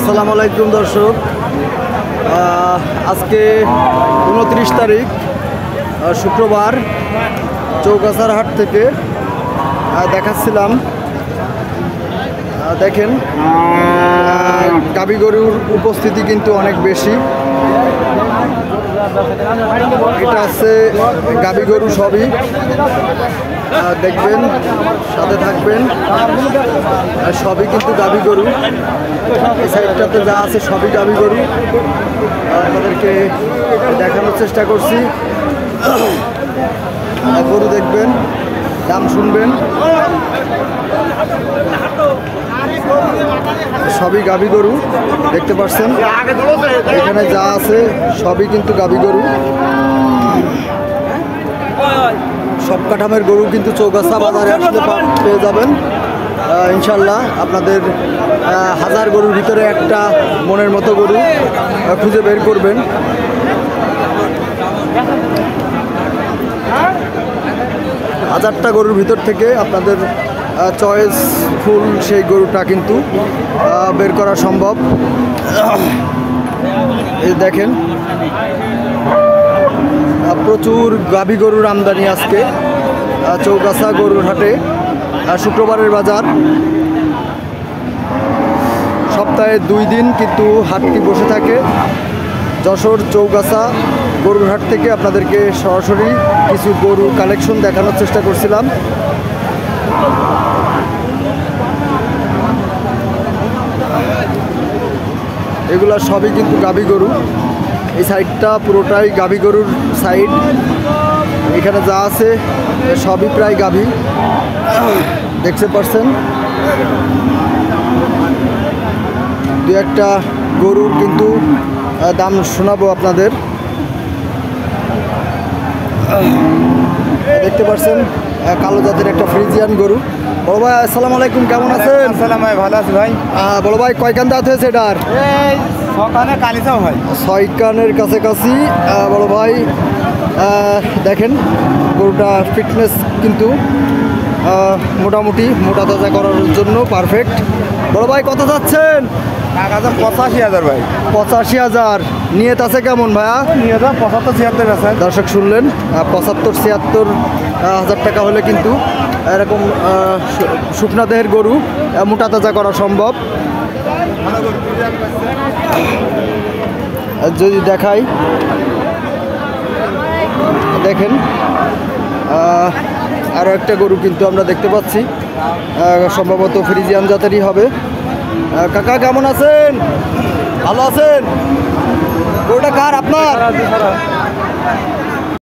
আসসালামু আলাইকুম দর্শক, আজকে 29 তারিখ শুক্রবার চৌগাছার হাট থেকে দেখাচ্ছিলাম। দেখেন গাভী গরুর উপস্থিতি কিন্তু অনেক বেশি। এটা আছে গাভী গরু, সবই দেখবেন, সাথে থাকবেন। সবই কিন্তু গাভী গরু। এই সাইডটাতে যা আছে সবই গাভী গরু, আপনাদেরকে দেখানোর চেষ্টা করছি। গরু দেখবেন, দাম শুনবেন। সবই গাভী গরু দেখতে পাচ্ছেন। এখানে যা আছে সবই কিন্তু গাভী গরু। সব কাঠামের গরু কিন্তু চৌগাছা বাজারে আসলে পেয়ে যাবেন ইনশাল্লাহ। আপনাদের 1000 গরুর ভিতরে একটা মনের মতো গরু খুঁজে বের করবেন। 1000টা গরুর ভিতর থেকে আপনাদের চয়েস ফুল সেই গরুটা কিন্তু বের করা সম্ভব। এই দেখেন প্রচুর গাভী গরুর আমদানি আজকে চৌগাছা গরুর হাটে। শুক্রবারের বাজার, সপ্তাহে 2 দিন কিন্তু হাটটি বসে থাকে। যশোর চৌগাছা গরুর হাট থেকে আপনাদেরকে সরাসরি কিছু গরুর কালেকশন দেখানোর চেষ্টা করছিলাম। এগুলা সবই কিন্তু গাভী গরু। এই সাইডটা পুরোটাই গাভী গরুর সাইড। এখানে যা আছে সবই প্রায় গাভী, দেখতে পাচ্ছেন। 2-1টা গরুর কিন্তু দাম শোনাবো আপনাদের। দেখতে পাচ্ছেন কালো জাতের একটা ফ্রিজিয়ান গরু। বড় ভাই আসসালামু আলাইকুম, কেমন আছেন? আসসালাম ভাই, ভালো আছি ভাই। বড় ভাই কয় কান দাঁত হয়েছে এটার? 6 কানে কালিসাও ভাই, 6 কানের কাছাকাছি। বড় ভাই দেখেন গরুটা ফিটনেস কিন্তু মোটামুটি মোটা তাজা করার জন্য পারফেক্ট। বড় ভাই কত যাচ্ছেন? 85,000 ভাই। 85,000 নিয়ত আছে কেমন ভাইয়া? নিয়ে 75-76 আছে। দর্শক শুনলেন, 75-76 হাজার টাকা হলে কিন্তু এরকম শুকনা দেহের গরু মোটা তাজা করা সম্ভব। যদি দেখাই, দেখেন আরও একটা গরু কিন্তু আমরা দেখতে পাচ্ছি, সম্ভবত ফ্রিজিয়ান জাতেরই হবে। কাকা কেমন আছেন? ভালো আছেন? গরুটা কার? আপনার?